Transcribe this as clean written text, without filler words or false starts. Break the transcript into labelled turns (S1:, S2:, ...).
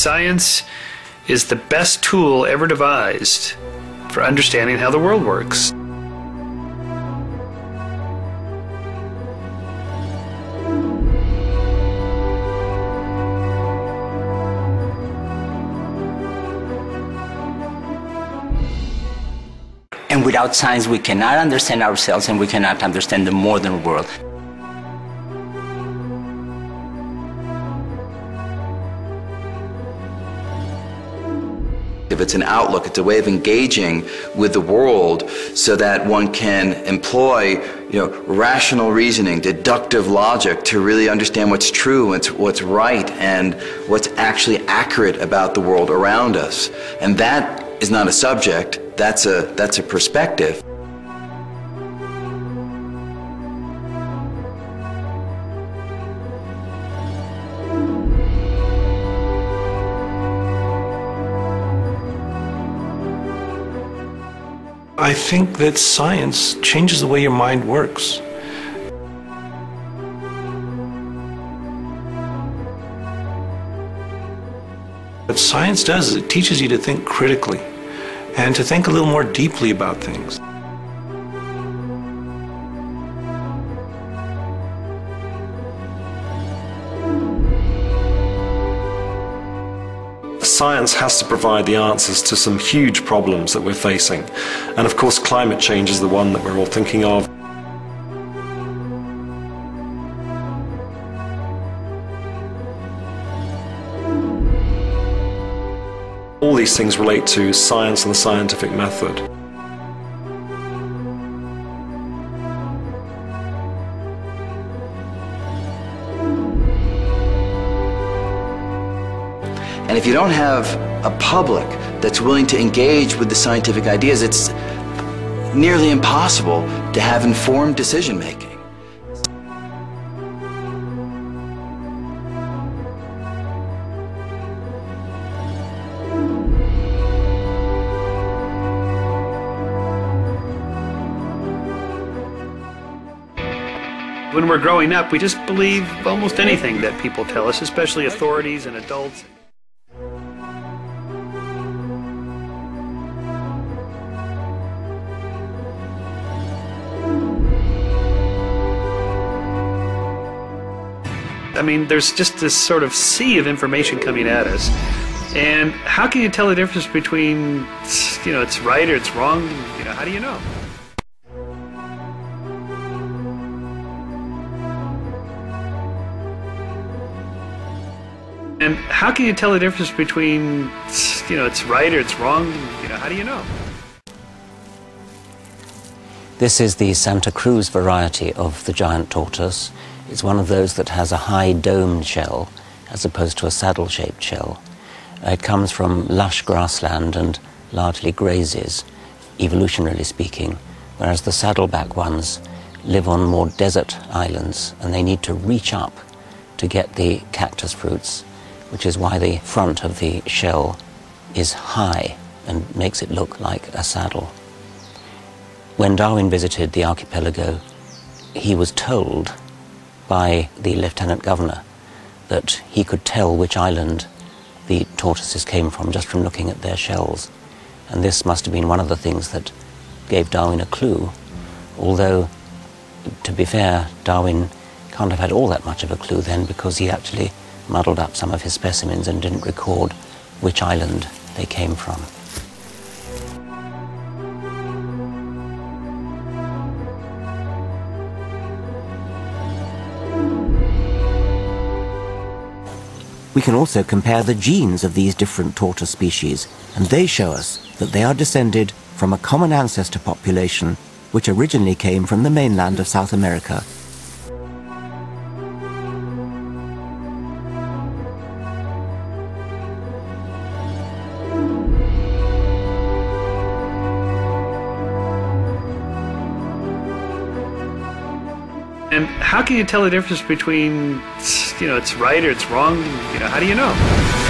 S1: science is the best tool ever devised for understanding how the world works.
S2: And without science, we cannot understand ourselves and we cannot understand the modern world.
S3: If it's an outlook, it's a way of engaging with the world so that one can employ, rational reasoning, deductive logic to really understand what's true, what's right, and what's actually accurate about the world around us. And that is not a subject, that's a perspective.
S4: I think that science changes the way your mind works. What science does is it teaches you to think critically and to think a little more deeply about things.
S5: Science has to provide the answers to some huge problems that we're facing. And of course, climate change is the one that we're all thinking of. All these things relate to science and the scientific method.
S3: And if you don't have a public that's willing to engage with the scientific ideas, it's nearly impossible to have informed decision making.
S1: When we're growing up, we just believe almost anything that people tell us, especially authorities and adults. I mean, there's just this sort of sea of information coming at us. And how can you tell the difference between, it's right or it's wrong? How do you know? And how can you tell the difference between, it's right or it's wrong? How do you know?
S2: This is the Santa Cruz variety of the giant tortoise. It's one of those that has a high domed shell as opposed to a saddle-shaped shell. It comes from lush grassland and largely grazes, evolutionarily speaking, whereas the saddleback ones live on more desert islands and they need to reach up to get the cactus fruits, which is why the front of the shell is high and makes it look like a saddle. When Darwin visited the archipelago, he was told by the lieutenant governor that he could tell which island the tortoises came from just from looking at their shells. And this must have been one of the things that gave Darwin a clue, although, to be fair, Darwin can't have had all that much of a clue then, because he actually muddled up some of his specimens and didn't record which island they came from.
S6: We can also compare the genes of these different tortoise species, and they show us that they are descended from a common ancestor population which originally came from the mainland of South America.
S1: And how can you tell the difference between, it's right or it's wrong? How do you know?